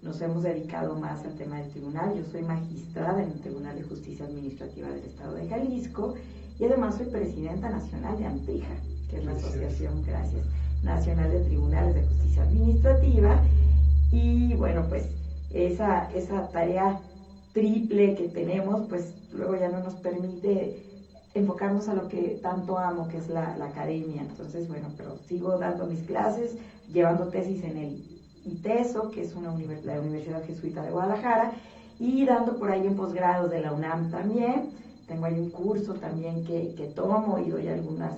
nos hemos dedicado más al tema del tribunal. Yo soy magistrada en el Tribunal de Justicia Administrativa del Estado de Jalisco y además soy presidenta nacional de AMTRIJA, que es la Asociación, gracias, Nacional de Tribunales de Justicia Administrativa. Y bueno, pues esa tarea triple que tenemos, pues luego ya no nos permite enfocarnos a lo que tanto amo, que es la academia. Entonces, bueno, pero sigo dando mis clases, llevando tesis en el ITESO, que es la Universidad Jesuita de Guadalajara, y dando por ahí en posgrados de la UNAM también. Tengo ahí un curso también que tomo y doy algunas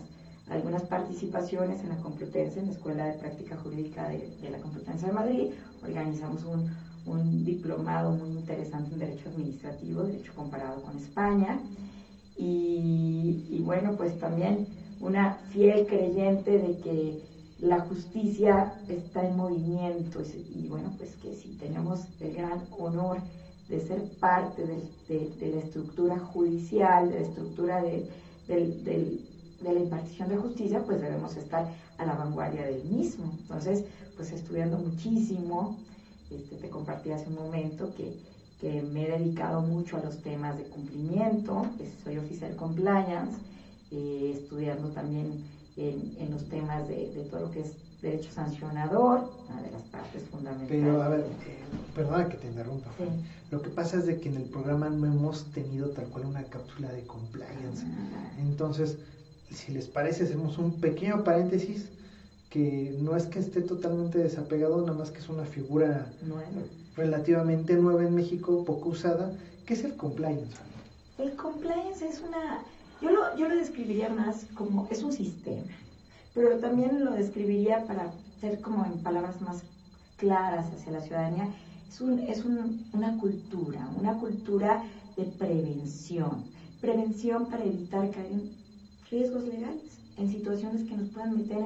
participaciones en la Complutense, en la Escuela de Práctica Jurídica de la Complutense de Madrid. Organizamos un diplomado muy interesante en Derecho Administrativo, Derecho comparado con España. Y bueno, pues también una fiel creyente de que la justicia está en movimiento y bueno, pues que si tenemos el gran honor de ser parte de la estructura judicial, de la estructura de la impartición de justicia, pues debemos estar a la vanguardia del mismo. Entonces, pues estudiando muchísimo, te compartí hace un momento que me he dedicado mucho a los temas de cumplimiento, soy oficial compliance, estudiando también en los temas de todo lo que es derecho sancionador, una de las partes fundamentales. Pero a ver, perdona que te interrumpa. Sí. Lo que pasa es de que en el programa no hemos tenido tal cual una cápsula de compliance. Entonces, si les parece, hacemos un pequeño paréntesis, que no es que esté totalmente desapegado, nada más que es una figura relativamente nueva en México, poco usada. ¿Qué es el compliance? El compliance es yo lo describiría más como, es un sistema, pero también lo describiría para ser como en palabras más claras hacia la ciudadanía, es una cultura de prevención para evitar caer en riesgos legales, en situaciones que nos puedan meter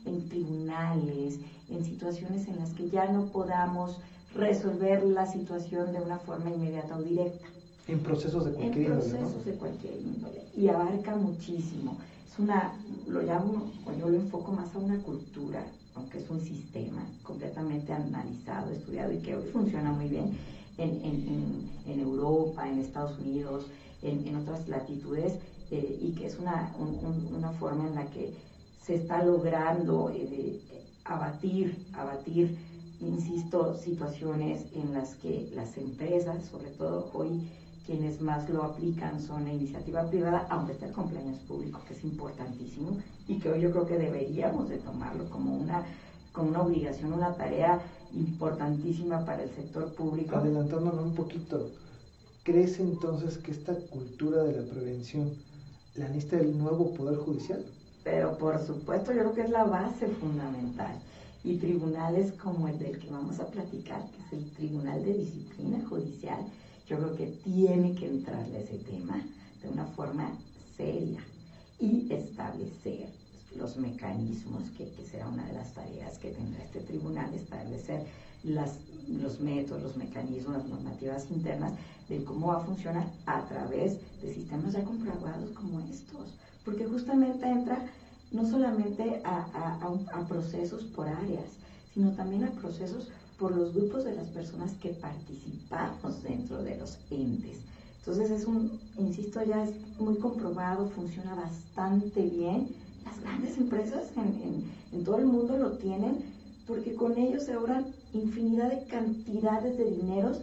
en tribunales, en situaciones en las que ya no podamos resolver la situación de una forma inmediata o directa. En procesos de cualquier índole, En procesos de cualquier índole. Y abarca muchísimo. Yo lo enfoco más a una cultura, aunque es un sistema completamente analizado, estudiado y que hoy funciona muy bien en Europa, en Estados Unidos, en otras latitudes, y que es una forma en la que se está logrando abatir, insisto, situaciones en las que las empresas, sobre todo hoy, quienes más lo aplican son la iniciativa privada, aunque está el compliance público, que es importantísimo, y que hoy yo creo que deberíamos de tomarlo como una obligación, una tarea importantísima para el sector público. Adelantándonos un poquito, ¿crees entonces que esta cultura de la prevención la necesita el nuevo Poder Judicial? Pero por supuesto, yo creo que es la base fundamental. Y tribunales como el del que vamos a platicar, que es el Tribunal de Disciplina Judicial, yo creo que tiene que entrarle a ese tema de una forma seria y establecer los mecanismos, que será una de las tareas que tendrá este tribunal, establecer los métodos, los mecanismos, las normativas internas de cómo va a funcionar a través de sistemas ya comprobados como estos, porque justamente entra no solamente a procesos por áreas, sino también a procesos por los grupos de las personas que participamos dentro de los entes. Entonces insisto, ya es muy comprobado, funciona bastante bien. Las grandes empresas en todo el mundo lo tienen, porque con ellos se ahorran infinidad de cantidades de dineros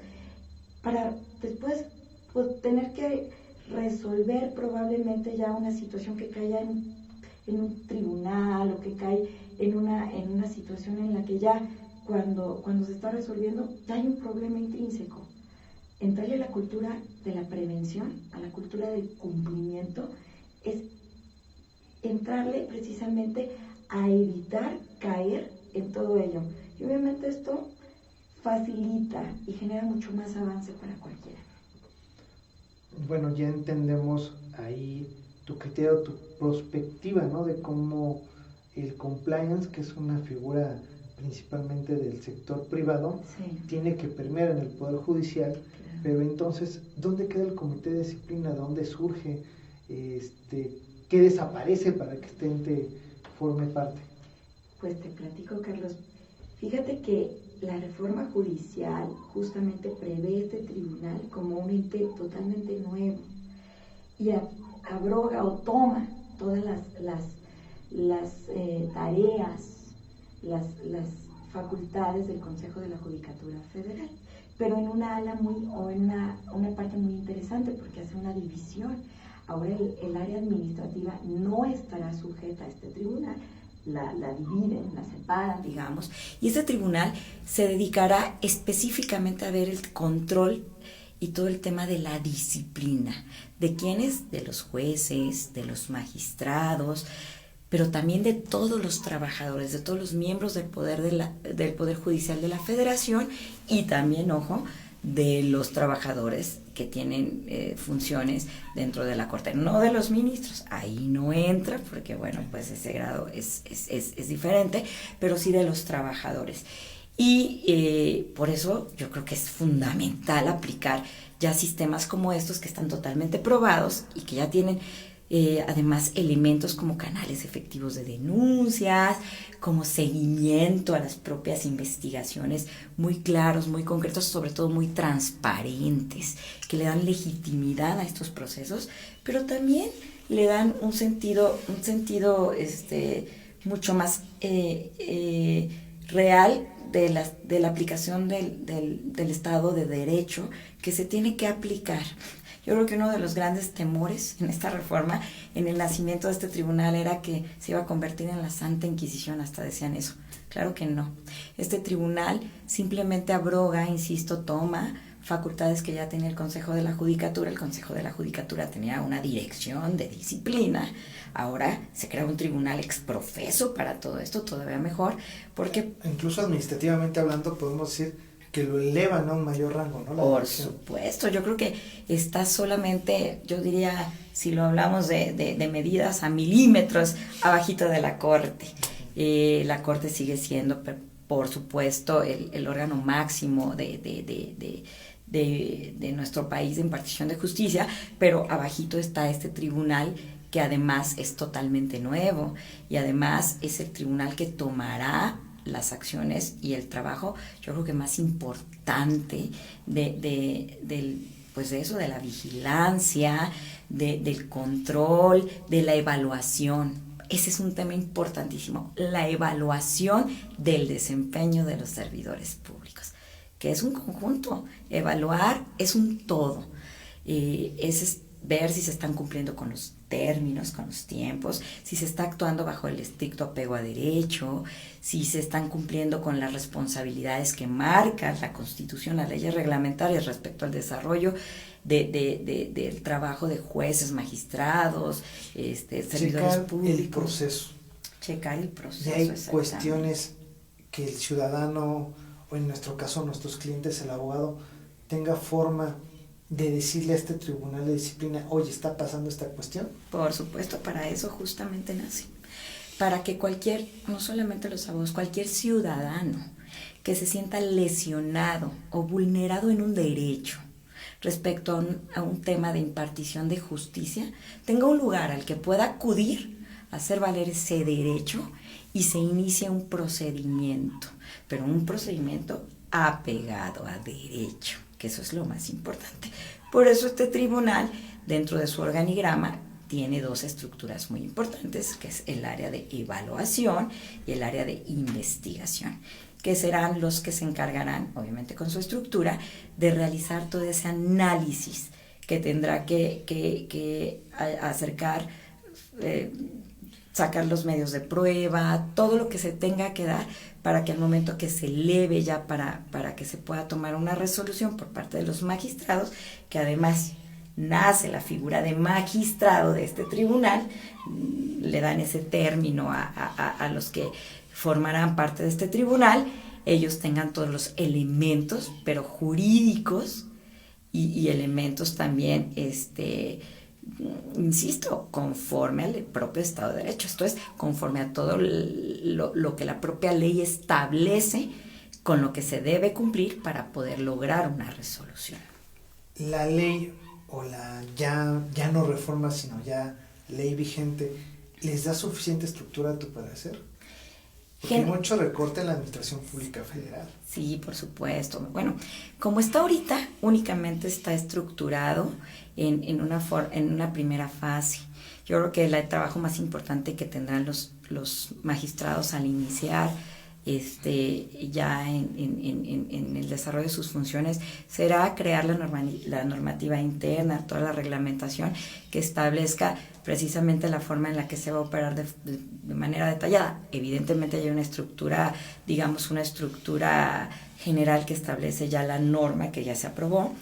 para después tener que resolver probablemente ya una situación que caiga en un tribunal o que cae en una situación en la que ya cuando se está resolviendo ya hay un problema intrínseco. Entrarle a la cultura de la prevención, a la cultura del cumplimiento, es entrarle precisamente a evitar caer en todo ello. Y obviamente esto facilita y genera mucho más avance para cualquiera. Bueno, ya entendemos ahí tu criterio, tu perspectiva, ¿no? De cómo el compliance, que es una figura principalmente del sector privado, sí, tiene que permear en el Poder Judicial, claro. Pero entonces, ¿dónde queda el Comité de Disciplina? ¿Dónde surge? ¿Qué desaparece para que este ente forme parte? Pues te platico, Carlos. Fíjate que la reforma judicial justamente prevé este tribunal como un ente totalmente nuevo y abroga o toma todas las tareas, las facultades del Consejo de la Judicatura Federal, pero en una ala o en una parte muy interesante, porque hace una división. Ahora el área administrativa no estará sujeta a este tribunal, la dividen, la separan, digamos, y este tribunal se dedicará específicamente a ver el control y todo el tema de la disciplina. ¿De quiénes? De los jueces, de los magistrados, pero también de todos los trabajadores, de todos los miembros del Poder Judicial de la Federación y también, ojo, de los trabajadores que tienen funciones dentro de la Corte, no de los ministros, ahí no entra porque, bueno, pues ese grado es diferente, pero sí de los trabajadores. Y por eso yo creo que es fundamental aplicar ya sistemas como estos que están totalmente probados y que ya tienen además elementos como canales efectivos de denuncias, como seguimiento a las propias investigaciones muy claros, muy concretos, sobre todo muy transparentes, que le dan legitimidad a estos procesos, pero también le dan un sentido mucho más real de la aplicación del Estado de Derecho que se tiene que aplicar. Yo creo que uno de los grandes temores en esta reforma, en el nacimiento de este tribunal, era que se iba a convertir en la Santa Inquisición, hasta decían eso. Claro que no. Este tribunal simplemente abroga, insisto, toma facultades que ya tenía el Consejo de la Judicatura. El Consejo de la Judicatura tenía una dirección de disciplina. Ahora se crea un tribunal exprofeso para todo esto, todavía mejor, porque... Incluso administrativamente hablando podemos decir que lo elevan a un mayor rango, ¿no? Por supuesto, yo creo que está solamente, yo diría, si lo hablamos de medidas a milímetros abajito de la Corte. La Corte sigue siendo, por supuesto, el órgano máximo de nuestro país de impartición de justicia, pero abajito está este tribunal que además es totalmente nuevo y además es el tribunal que tomará las acciones y el trabajo, yo creo que más importante de eso, de la vigilancia, del control, de la evaluación. Ese es un tema importantísimo, la evaluación del desempeño de los servidores públicos, que es un conjunto. Evaluar es un todo. Es ver si se están cumpliendo con los términos, con los tiempos, si se está actuando bajo el estricto apego a derecho, si se están cumpliendo con las responsabilidades que marca la Constitución, las leyes reglamentarias respecto al desarrollo del trabajo de jueces, magistrados, servidores públicos. Checar el proceso. Y hay cuestiones que el ciudadano, o en nuestro caso nuestros clientes, el abogado, tenga forma de decirle a este tribunal de disciplina, oye, ¿está pasando esta cuestión? Por supuesto, para eso justamente nace. Para que no solamente los abogados, cualquier ciudadano que se sienta lesionado o vulnerado en un derecho respecto a un tema de impartición de justicia, tenga un lugar al que pueda acudir a hacer valer ese derecho y se inicia un procedimiento, pero un procedimiento apegado a derecho, que eso es lo más importante. Por eso este tribunal, dentro de su organigrama, tiene dos estructuras muy importantes, que es el área de evaluación y el área de investigación, que serán los que se encargarán, obviamente con su estructura, de realizar todo ese análisis que tendrá que acercar, sacar los medios de prueba, todo lo que se tenga que dar para que al momento que se eleve ya para que se pueda tomar una resolución por parte de los magistrados, que además nace la figura de magistrado de este tribunal, le dan ese término a los que formarán parte de este tribunal, ellos tengan todos los elementos, pero jurídicos y elementos también, insisto, conforme al propio Estado de Derecho. Esto es conforme a todo lo que la propia ley establece, con lo que se debe cumplir para poder lograr una resolución. La ley o la ya no reforma, sino ya ley vigente, ¿les da suficiente estructura a tu parecer? Porque hay mucho recorte en la administración pública federal. Sí, por supuesto. Bueno, como está ahorita, únicamente está estructurado en una primera fase. Yo creo que el trabajo más importante que tendrán los magistrados al iniciar ya en el desarrollo de sus funciones será crear la normativa interna, toda la reglamentación que establezca precisamente la forma en la que se va a operar de manera detallada. Evidentemente hay una estructura, digamos una estructura general que establece ya la norma que ya se aprobó,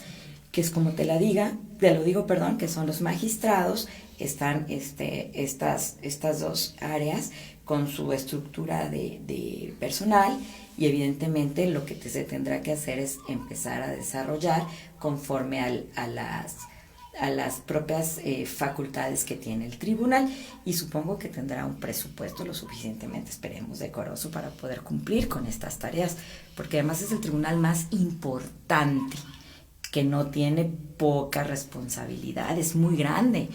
que es como te lo digo, que son los magistrados, están estas dos áreas con su estructura de personal, y evidentemente lo que se tendrá que hacer es empezar a desarrollar conforme a las propias facultades que tiene el tribunal, y supongo que tendrá un presupuesto lo suficientemente, esperemos, decoroso para poder cumplir con estas tareas, porque además es el tribunal más importante, que no tiene poca responsabilidad, es muy grande,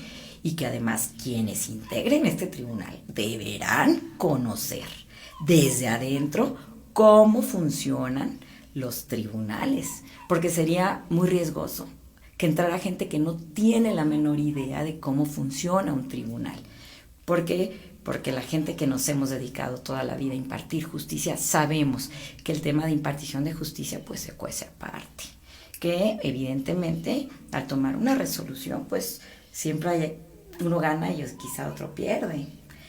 y que además quienes integren este tribunal deberán conocer desde adentro cómo funcionan los tribunales, porque sería muy riesgoso que entrara gente que no tiene la menor idea de cómo funciona un tribunal. ¿Por qué? Porque la gente que nos hemos dedicado toda la vida a impartir justicia sabemos que el tema de impartición de justicia pues se cuece aparte, que evidentemente al tomar una resolución pues siempre uno gana y quizá otro pierde.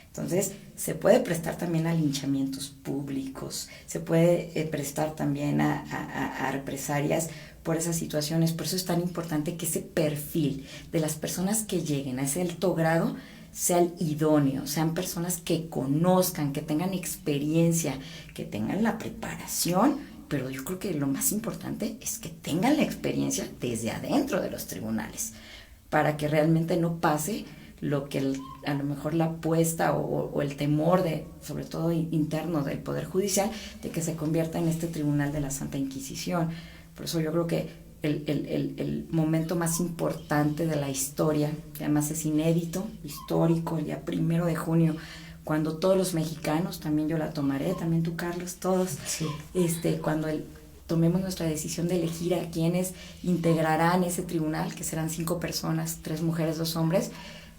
Entonces se puede prestar también a linchamientos públicos, se puede prestar también a represalias por esas situaciones. Por eso es tan importante que ese perfil de las personas que lleguen a ese alto grado sea el idóneo, sean personas que conozcan, que tengan experiencia, que tengan la preparación, pero yo creo que lo más importante es que tengan la experiencia desde adentro de los tribunales, para que realmente no pase lo que a lo mejor la apuesta o el temor sobre todo interno del Poder Judicial, de que se convierta en este tribunal de la Santa Inquisición. Por eso yo creo que el momento más importante de la historia, que además es inédito, histórico, el día 1 de junio, cuando todos los mexicanos, también yo la tomaré, también tú, Carlos, todos, sí. Cuando tomemos nuestra decisión de elegir a quienes integrarán ese tribunal, que serán 5 personas, 3 mujeres, 2 hombres,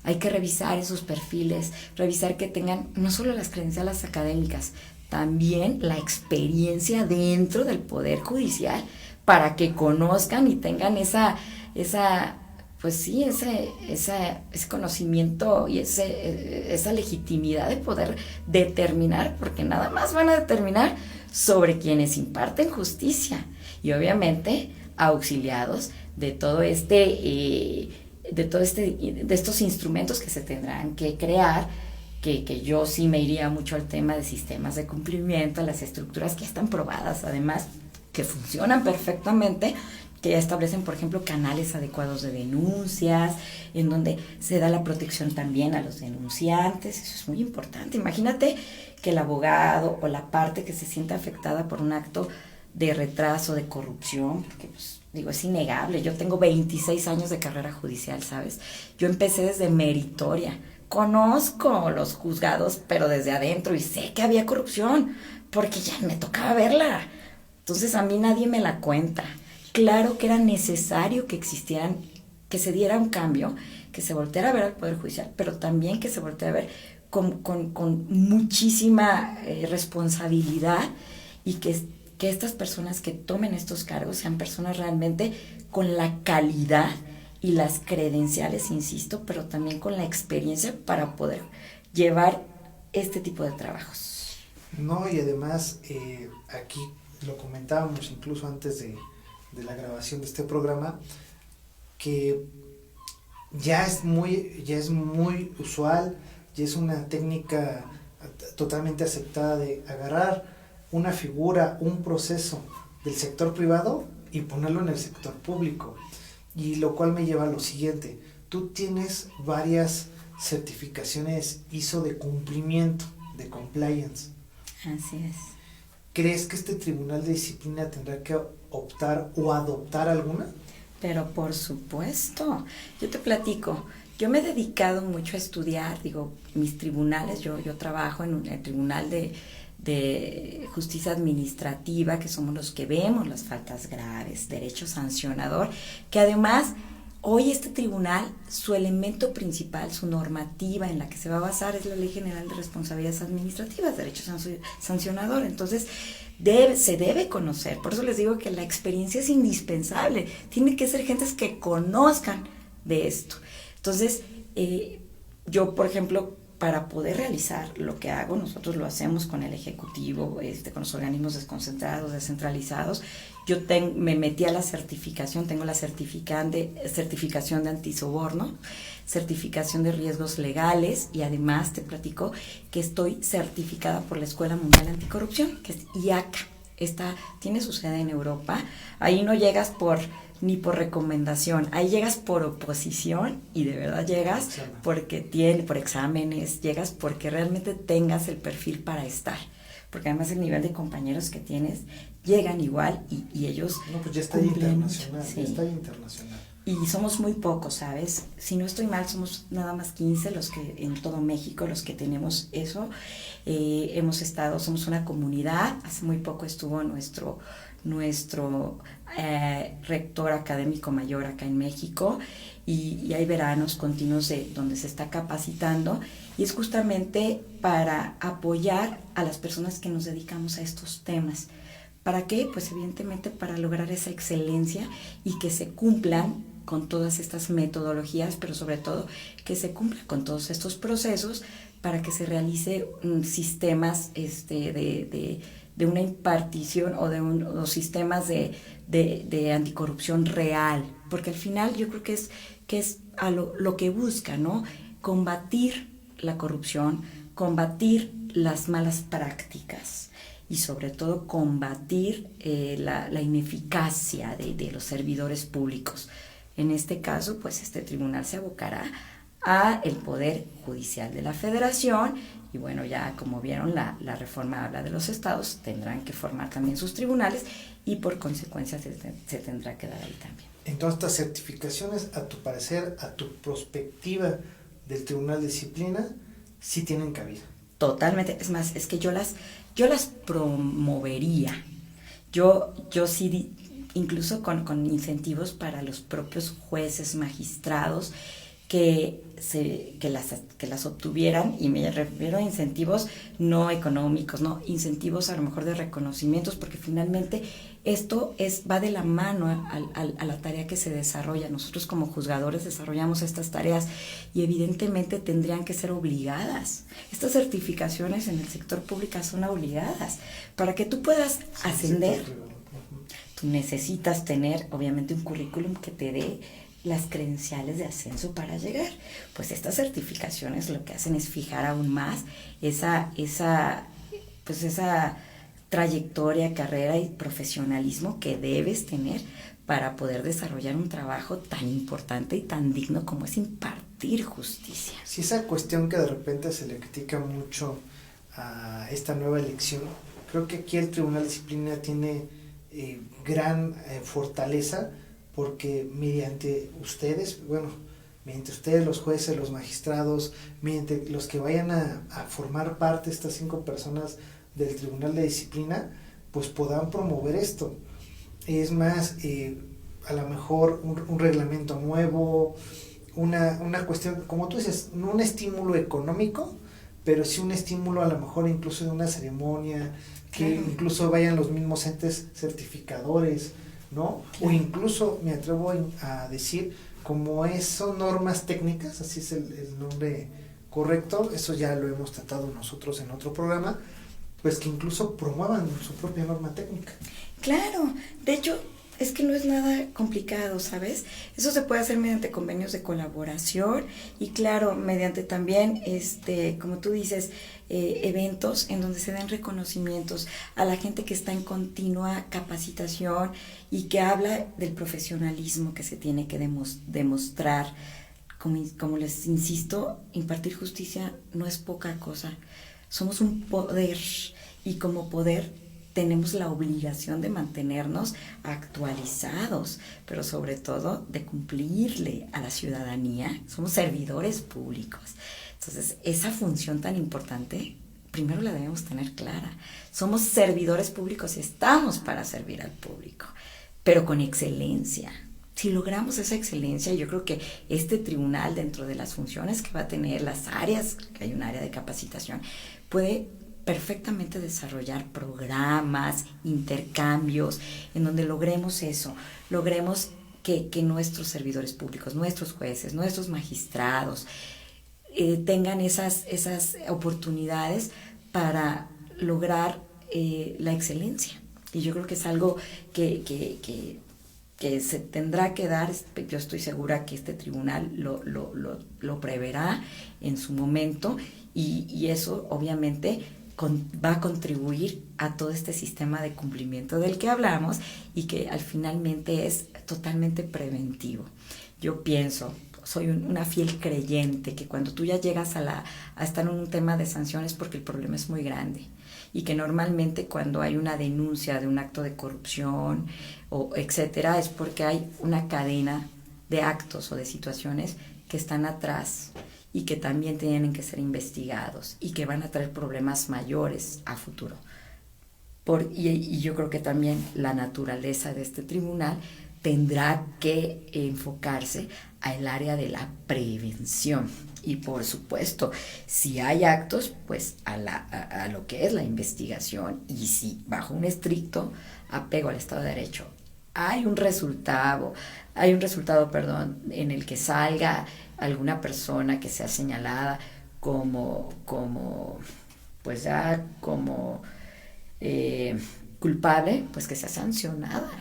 hay que revisar esos perfiles, revisar que tengan no solo las credenciales académicas, también la experiencia dentro del Poder Judicial, para que conozcan y tengan ese conocimiento y esa legitimidad de poder determinar, porque nada más van a determinar sobre quienes imparten justicia, y obviamente auxiliados de estos instrumentos que se tendrán que crear, que yo sí me iría mucho al tema de sistemas de cumplimiento, las estructuras que ya están probadas, además, que funcionan perfectamente, que ya establecen, por ejemplo, canales adecuados de denuncias, en donde se da la protección también a los denunciantes. Eso es muy importante. Imagínate que el abogado o la parte que se siente afectada por un acto de retraso, de corrupción, porque es innegable. Yo tengo 26 años de carrera judicial, ¿sabes? Yo empecé desde meritoria. Conozco los juzgados, pero desde adentro, y sé que había corrupción, porque ya me tocaba verla. Entonces a mí nadie me la cuenta. Claro que era necesario que se diera un cambio, que se volteara a ver al Poder Judicial, pero también que se volteara a ver con muchísima responsabilidad, y que estas personas que tomen estos cargos sean personas realmente con la calidad y las credenciales, insisto, pero también con la experiencia para poder llevar este tipo de trabajos. No, y además aquí lo comentábamos incluso antes de la grabación de este programa, que ya es muy usual, ya es una técnica totalmente aceptada de agarrar una figura, un proceso del sector privado y ponerlo en el sector público, y lo cual me lleva a lo siguiente: tú tienes varias certificaciones ISO de cumplimiento, de compliance. Así es. ¿Crees que este tribunal de disciplina tendrá que optar o adoptar alguna? Pero por supuesto, yo te platico, yo me he dedicado mucho a estudiar, mis tribunales, yo trabajo en el tribunal de de justicia administrativa, que somos los que vemos las faltas graves, derecho sancionador, que además hoy este tribunal, su elemento principal, su normativa en la que se va a basar es la Ley General de Responsabilidades Administrativas, derecho sancionador. Entonces, se debe conocer. Por eso les digo que la experiencia es indispensable. Tiene que ser gentes que conozcan de esto. Entonces, yo, por ejemplo, para poder realizar lo que hago, nosotros lo hacemos con el Ejecutivo, con los organismos desconcentrados, descentralizados. Yo me metí a la certificación, tengo la certificación de antisoborno, certificación de riesgos legales, y además te platico que estoy certificada por la Escuela Mundial Anticorrupción, que es IACA. Esta tiene su sede en Europa. Ahí no llegas ni por recomendación, ahí llegas por oposición, y de verdad llegas por exámenes, llegas porque realmente tengas el perfil para estar, porque además el nivel de compañeros que tienes llegan igual y ellos pues ya está internacional, sí. Ya está internacional. Y somos muy pocos, ¿sabes? Si no estoy mal, somos nada más 15 los que en todo México, los que tenemos eso. Somos una comunidad. Hace muy poco estuvo nuestro rector académico mayor acá en México, y hay veranos continuos donde se está capacitando, y es justamente para apoyar a las personas que nos dedicamos a estos temas. ¿Para qué? Pues evidentemente para lograr esa excelencia y que se cumplan con todas estas metodologías, pero sobre todo que se cumpla con todos estos procesos para que se realice sistemas de una impartición o sistemas de anticorrupción real, porque al final yo creo que es a lo que busca, ¿no? Combatir la corrupción, combatir las malas prácticas y sobre todo combatir la ineficacia de los servidores públicos. En este caso, pues este tribunal se abocará a el Poder Judicial de la Federación, y bueno, ya como vieron, la reforma habla de los estados, tendrán que formar también sus tribunales, y por consecuencia se tendrá que dar ahí también. Entonces, estas certificaciones, a tu parecer, a tu perspectiva del Tribunal de Disciplina, sí tienen cabida. Totalmente, es más, es que yo las promovería. Yo sí, incluso con incentivos para los propios jueces, magistrados, que las obtuvieran, y me refiero a incentivos no económicos, no, incentivos a lo mejor de reconocimientos, porque finalmente esto va de la mano a la tarea que se desarrolla. Nosotros como juzgadores desarrollamos estas tareas y evidentemente tendrían que ser obligadas. Estas certificaciones en el sector público son obligadas. Para que tú puedas ascender, tú necesitas tener obviamente un currículum que te dé las credenciales de ascenso para llegar. Pues estas certificaciones lo que hacen es fijar aún más esa trayectoria, carrera y profesionalismo que debes tener para poder desarrollar un trabajo tan importante y tan digno como es impartir justicia. Sí, esa cuestión que de repente se le critica mucho a esta nueva elección, creo que aquí el Tribunal de Disciplina tiene gran fortaleza, porque mediante ustedes los jueces, los magistrados, mediante los que vayan a formar parte de estas 5 personas del Tribunal de Disciplina, pues puedan promover esto. Es más, a lo mejor un reglamento nuevo, una cuestión, como tú dices, no un estímulo económico, pero sí un estímulo a lo mejor incluso de una ceremonia, que incluso vayan los mismos entes certificadores, ¿no? O incluso, me atrevo a decir, como son normas técnicas, así es el nombre correcto, eso ya lo hemos tratado nosotros en otro programa, pues que incluso promuevan su propia norma técnica. Claro, de hecho, es que no es nada complicado, ¿sabes? Eso se puede hacer mediante convenios de colaboración y claro, mediante también, como tú dices, eventos en donde se den reconocimientos a la gente que está en continua capacitación y que habla del profesionalismo que se tiene que demostrar. Como les insisto, impartir justicia no es poca cosa. Somos un poder y como poder tenemos la obligación de mantenernos actualizados, pero sobre todo de cumplirle a la ciudadanía. Somos servidores públicos. Entonces, esa función tan importante primero la debemos tener clara. Somos servidores públicos y estamos para servir al público, pero con excelencia. Si logramos esa excelencia, yo creo que este tribunal, dentro de las funciones que va a tener, las áreas, que hay un área de capacitación, puede perfectamente desarrollar programas, intercambios, en donde logremos eso, logremos que nuestros servidores públicos, nuestros jueces, nuestros magistrados tengan esas oportunidades para lograr la excelencia. Y yo creo que es algo que se tendrá que dar. Yo estoy segura que este tribunal lo preverá en su momento, y eso obviamente va a contribuir a todo este sistema de cumplimiento del que hablamos, y que al finalmente es totalmente preventivo. Yo pienso, soy una fiel creyente, que cuando tú ya llegas a estar en un tema de sanciones, porque el problema es muy grande, y que normalmente cuando hay una denuncia de un acto de corrupción o etcétera, es porque hay una cadena de actos o de situaciones que están atrás y que también tienen que ser investigados y que van a traer problemas mayores a futuro. Y yo creo que también la naturaleza de este tribunal tendrá que enfocarse al área de la prevención. Y por supuesto, si hay actos, pues a lo que es la investigación, y si bajo un estricto apego al Estado de Derecho hay un resultado, en el que salga alguna persona que sea señalada como culpable, pues que sea sancionada.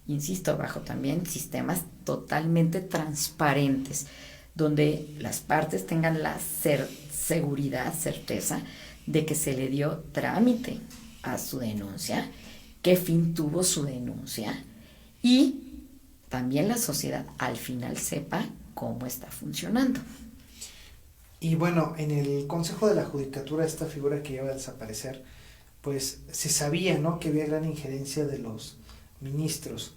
Insisto, bajo también sistemas totalmente transparentes, donde las partes tengan la certeza de que se le dio trámite a su denuncia, qué fin tuvo su denuncia, y también la sociedad al final sepa cómo está funcionando. Y bueno, en el Consejo de la Judicatura, esta figura que iba a desaparecer, pues se sabía, ¿no?, que había gran injerencia de los ministros.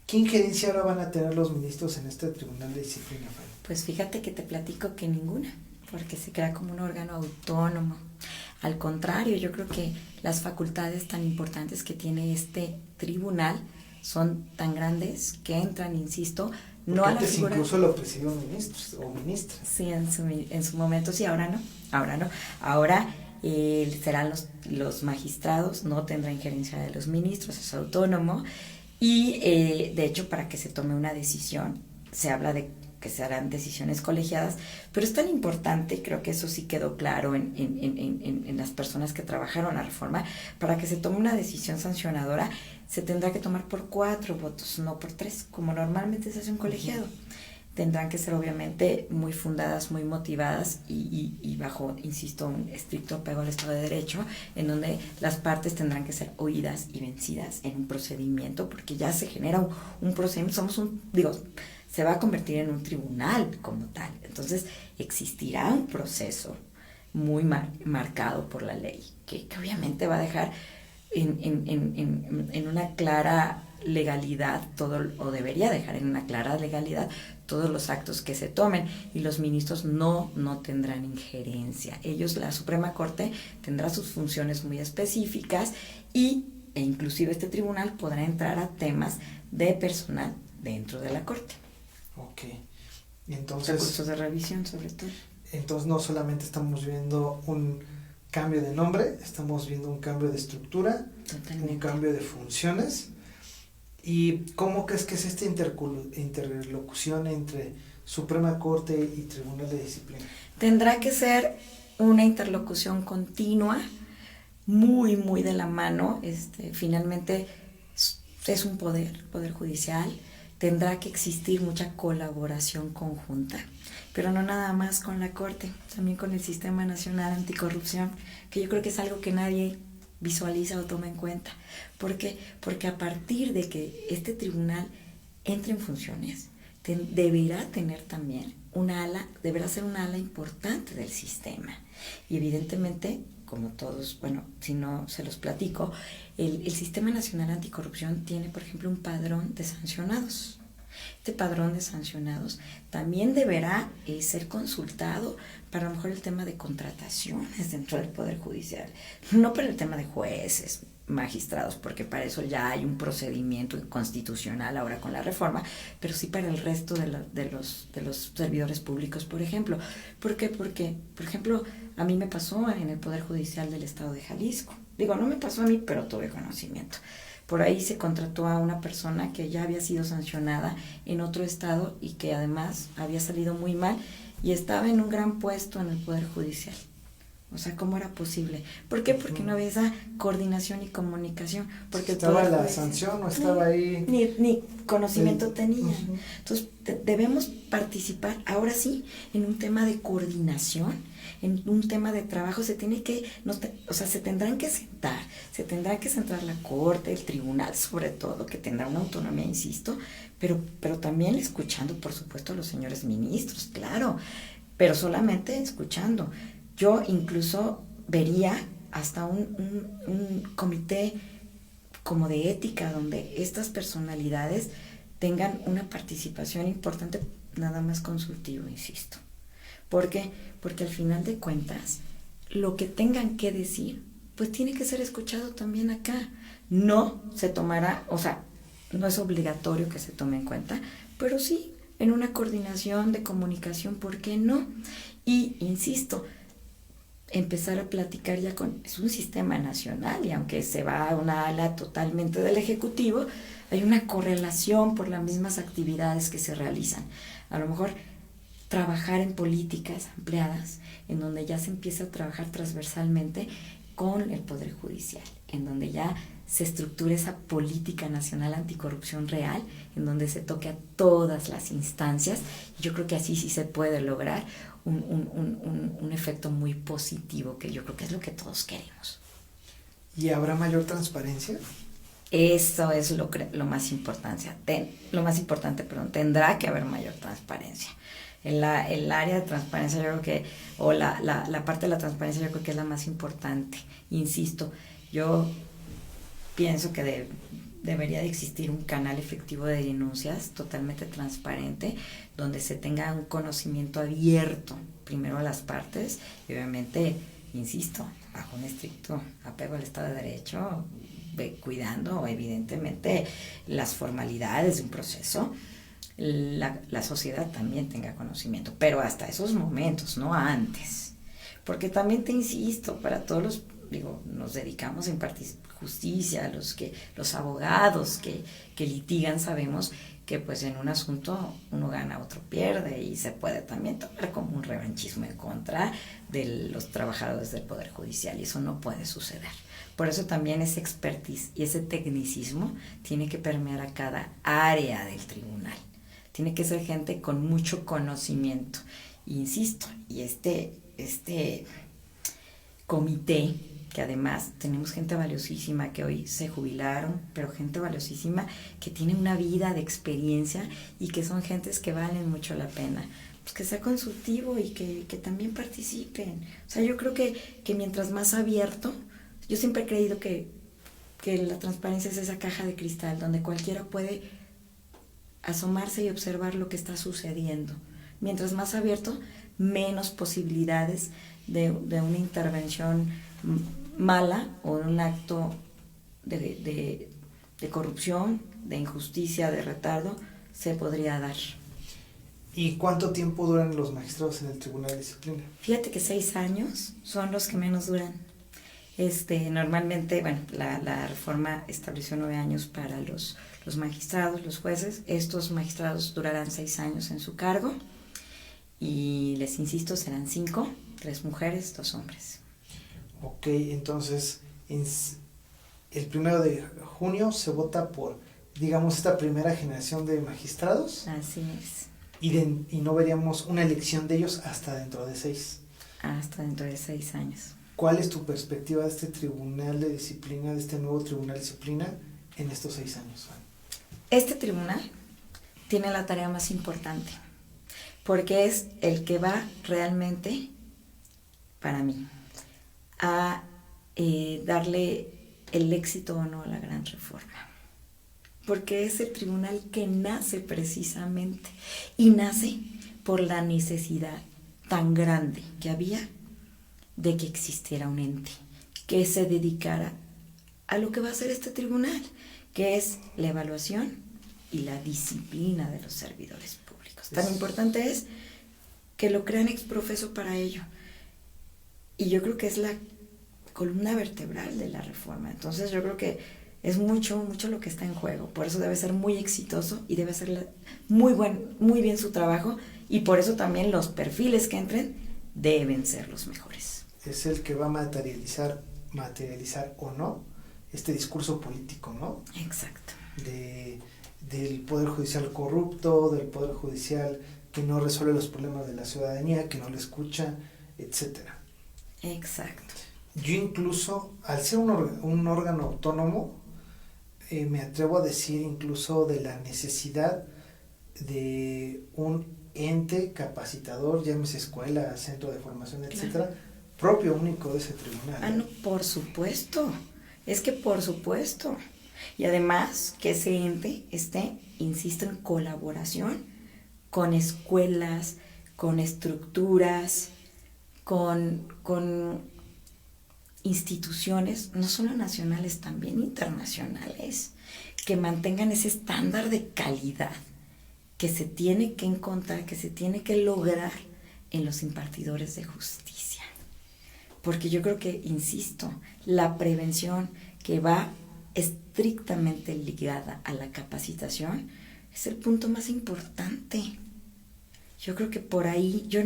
¿Qué injerencia ahora van a tener los ministros en este Tribunal de Disciplina, Fanny? Pues fíjate que te platico que ninguna, porque se crea como un órgano autónomo. Al contrario, yo creo que las facultades tan importantes que tiene este tribunal son tan grandes que entran, insisto, no a la figura. Incluso lo presidieron ministros o ministras. Sí, en su momento sí, ahora no. Ahora serán los magistrados, no tendrá injerencia de los ministros, es autónomo. Y de hecho, para que se tome una decisión, se habla de que se harán decisiones colegiadas, pero es tan importante, creo que eso sí quedó claro en las personas que trabajaron la reforma, para que se tome una decisión sancionadora, se tendrá que tomar por 4 votos, no por 3, como normalmente se hace un colegiado. Tendrán que ser obviamente muy fundadas, muy motivadas y bajo, insisto, un estricto apego al Estado de Derecho, en donde las partes tendrán que ser oídas y vencidas en un procedimiento, porque ya se genera un procedimiento, se va a convertir en un tribunal como tal. Entonces existirá un proceso muy marcado por la ley, que obviamente va a dejar en una clara legalidad o debería dejar en una clara legalidad todos los actos que se tomen, y los ministros no tendrán injerencia. Ellos, la Suprema Corte, tendrá sus funciones muy específicas, e inclusive este tribunal podrá entrar a temas de personal dentro de la Corte. Ok. Entonces, recursos de revisión sobre todo. Entonces no solamente estamos viendo un cambio de nombre, estamos viendo un cambio de estructura, totalmente, un cambio de funciones. ¿Y cómo crees que es esta interlocución entre Suprema Corte y Tribunal de Disciplina? Tendrá que ser una interlocución continua, muy, muy de la mano. Finalmente es un poder judicial. Tendrá que existir mucha colaboración conjunta, pero no nada más con la Corte, también con el Sistema Nacional Anticorrupción, que yo creo que es algo que nadie visualiza o toma en cuenta. ¿Por qué? Porque a partir de que este tribunal entre en funciones, deberá tener también deberá ser una ala importante del sistema. Y evidentemente, como todos, si no se los platico, el Sistema Nacional Anticorrupción tiene, por ejemplo, un padrón de sancionados. Este padrón de sancionados también deberá ser consultado para a lo mejor el tema de contrataciones dentro del Poder Judicial, no para el tema de jueces, magistrados, porque para eso ya hay un procedimiento constitucional ahora con la reforma, pero sí para el resto de los servidores públicos, por ejemplo. ¿Por qué? Porque, por ejemplo, a mí me pasó en el Poder Judicial del Estado de Jalisco. Digo, no me pasó a mí, pero tuve conocimiento. Por ahí se contrató a una persona que ya había sido sancionada en otro estado y que además había salido muy mal y estaba en un gran puesto en el Poder Judicial. O sea, ¿cómo era posible? ¿Por qué? Porque no había esa coordinación y comunicación. Porque ¿Estaba la sanción o estaba ahí? Ni conocimiento tenían. Entonces, debemos participar, ahora sí, en un tema de coordinación, en un tema de trabajo. Se tendrán que sentar la Corte, el Tribunal, sobre todo, que tendrá una autonomía, insisto, pero también escuchando, por supuesto, a los señores ministros, claro, pero solamente escuchando. Yo incluso vería hasta un comité como de ética donde estas personalidades tengan una participación importante, nada más consultivo, insisto. ¿Por qué? Porque al final de cuentas, lo que tengan que decir, pues tiene que ser escuchado también acá. No se tomará, o sea, no es obligatorio que se tome en cuenta, pero sí en una coordinación de comunicación, ¿por qué no? Y, insisto, empezar a platicar ya es un sistema nacional y aunque se va a una ala totalmente del Ejecutivo, hay una correlación por las mismas actividades que se realizan. A lo mejor trabajar en políticas ampliadas, en donde ya se empieza a trabajar transversalmente con el Poder Judicial, en donde ya se estructura esa política nacional anticorrupción real, en donde se toque a todas las instancias. Yo creo que así sí se puede lograr un efecto muy positivo, que yo creo que es lo que todos queremos. ¿Y habrá mayor transparencia? Eso es lo más importante. Tendrá que haber mayor transparencia. El área de transparencia, yo creo que, o la parte de la transparencia, yo creo que es la más importante. Insisto, yo pienso que debería de existir un canal efectivo de denuncias totalmente transparente, donde se tenga un conocimiento abierto, primero a las partes, y obviamente, insisto, bajo un estricto apego al Estado de Derecho, cuidando evidentemente las formalidades de un proceso. La sociedad también tenga conocimiento, pero hasta esos momentos, no antes. Porque también te insisto, para todos nos dedicamos a impartir justicia, los abogados que litigan, sabemos que pues en un asunto uno gana, otro pierde, y se puede también tomar como un revanchismo en contra de los trabajadores del Poder Judicial, y eso no puede suceder. Por eso también ese expertise y ese tecnicismo tiene que permear a cada área del tribunal. Tiene que ser gente con mucho conocimiento. Insisto, y este comité, que además tenemos gente valiosísima que hoy se jubilaron, pero gente valiosísima que tiene una vida de experiencia y que son gentes que valen mucho la pena. Pues que sea consultivo y que también participen. O sea, yo creo que mientras más abierto, yo siempre he creído que la transparencia es esa caja de cristal donde cualquiera puede asomarse y observar lo que está sucediendo. Mientras más abierto, menos posibilidades de una intervención mala o un acto de corrupción, de injusticia, de retardo, se podría dar. ¿Y cuánto tiempo duran los magistrados en el Tribunal de Disciplina? Fíjate que 6 años son los que menos duran. Normalmente, la reforma estableció 9 años para los magistrados, los jueces. Estos magistrados durarán 6 años en su cargo y les insisto, serán 5, 3 mujeres, 2 hombres. Ok, entonces el 1 de junio se vota por, digamos, esta primera generación de magistrados. Así es. Y no veríamos una elección de ellos hasta dentro de 6. Hasta dentro de 6 años. ¿Cuál es tu perspectiva de este Tribunal de Disciplina, de este nuevo Tribunal de Disciplina en estos 6 años? Este tribunal tiene la tarea más importante, porque es el que va realmente, para mí, a darle el éxito o no a la gran reforma. porque es el tribunal que nace precisamente, y nace por la necesidad tan grande que había de que existiera un ente que se dedicara a lo que va a hacer este tribunal, que es la evaluación y la disciplina de los servidores públicos. Tan importante es que lo crean ex profeso para ello. Y yo creo que es la columna vertebral de la reforma. Entonces yo creo que es mucho lo que está en juego. Por eso debe ser muy exitoso y debe ser muy bien su trabajo, y por eso también los perfiles que entren deben ser los mejores. Es el que va a materializar o no este discurso político, ¿no? Exacto. Del Poder Judicial corrupto, del Poder Judicial que no resuelve los problemas de la ciudadanía, que no le escucha, etcétera. Exacto. Yo incluso, al ser un órgano autónomo, me atrevo a decir incluso de la necesidad de un ente capacitador, llámese escuela, centro de formación, etcétera, propio, único de ese tribunal. No, por supuesto, es que por supuesto. Y además que ese ente esté, insisto, en colaboración con escuelas, con estructuras, con instituciones, no solo nacionales, también internacionales, que mantengan ese estándar de calidad que se tiene que encontrar, que se tiene que lograr en los impartidores de justicia. Porque yo creo que, insisto, la prevención, que va estrictamente ligada a la capacitación, es el punto más importante. Yo creo que por ahí, yo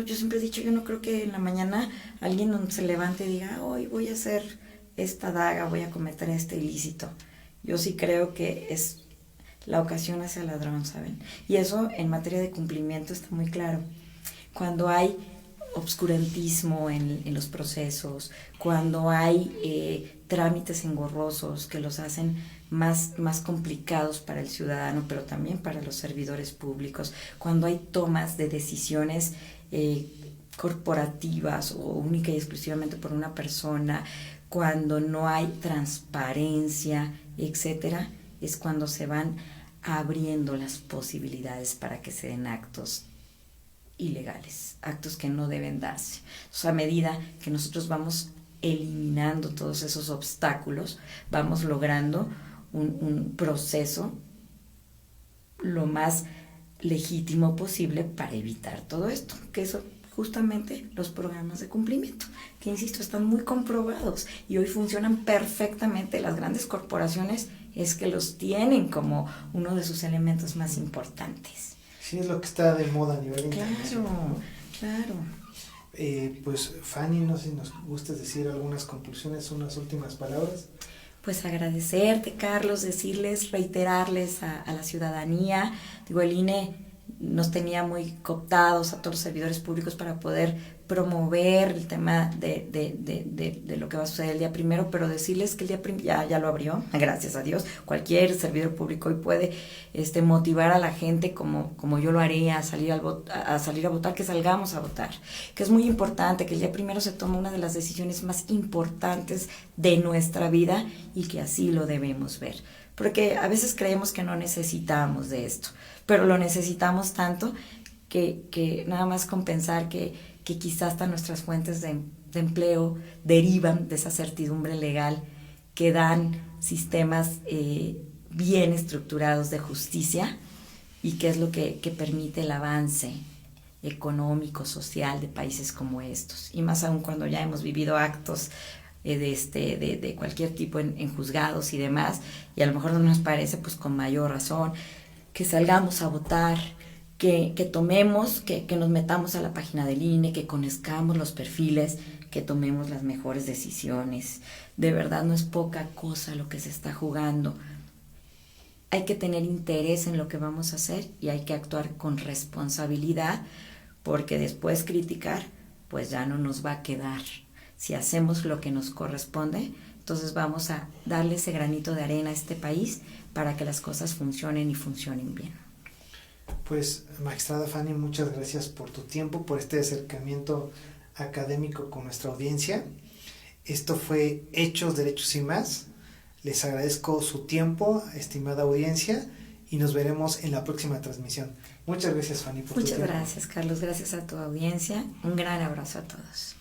siempre he dicho, yo no creo que en la mañana alguien se levante y diga, hoy voy a hacer esta daga, voy a cometer este ilícito. Yo sí creo que es la ocasión hacia el ladrón, ¿saben? Y eso en materia de cumplimiento está muy claro. Cuando hay obscurantismo en los procesos, cuando hay trámites engorrosos que los hacen más complicados para el ciudadano, pero también para los servidores públicos, cuando hay tomas de decisiones corporativas o única y exclusivamente por una persona, cuando no hay transparencia, etcétera, es cuando se van abriendo las posibilidades para que se den actos ilegales, actos que no deben darse. Entonces, a medida que nosotros vamos eliminando todos esos obstáculos, vamos logrando un proceso lo más legítimo posible para evitar todo esto, que eso justamente los programas de cumplimiento, que insisto, están muy comprobados y hoy funcionan perfectamente. Las grandes corporaciones es que los tienen como uno de sus elementos más importantes. Sí, es lo que está de moda a nivel internacional, ¿no? Claro. Pues Fanny, no sé si nos gustes decir algunas conclusiones, unas últimas palabras. Pues agradecerte, Carlos, reiterarles a la ciudadanía. Digo, el INE nos tenía muy cooptados a todos los servidores públicos para poder promover el tema de lo que va a suceder el día primero, pero decirles que el día primero ya lo abrió, gracias a Dios. Cualquier servidor público hoy puede motivar a la gente como yo lo haré a salir a votar, que salgamos a votar, que es muy importante, que el día primero se toma una de las decisiones más importantes de nuestra vida y que así lo debemos ver, porque a veces creemos que no necesitamos de esto, pero lo necesitamos tanto que nada más con pensar que quizás hasta nuestras fuentes de empleo derivan de esa certidumbre legal que dan sistemas bien estructurados de justicia, y que es lo que permite el avance económico, social de países como estos, y más aún cuando ya hemos vivido actos de cualquier tipo en juzgados y demás, y a lo mejor no nos parece, pues con mayor razón que salgamos a votar, que tomemos, que nos metamos a la página del INE, que conozcamos los perfiles, que tomemos las mejores decisiones. De verdad no es poca cosa lo que se está jugando. Hay que tener interés en lo que vamos a hacer y hay que actuar con responsabilidad, porque después criticar pues ya no nos va a quedar. Si hacemos lo que nos corresponde, entonces vamos a darle ese granito de arena a este país para que las cosas funcionen y funcionen bien. Pues, magistrada Fanny, muchas gracias por tu tiempo, por este acercamiento académico con nuestra audiencia. Esto fue Hechos, Derechos y Más. Les agradezco su tiempo, estimada audiencia, y nos veremos en la próxima transmisión. Muchas gracias, Fanny, por tu tiempo. Muchas gracias, Carlos. Gracias a tu audiencia. Un gran abrazo a todos.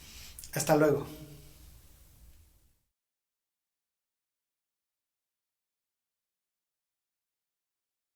Hasta luego.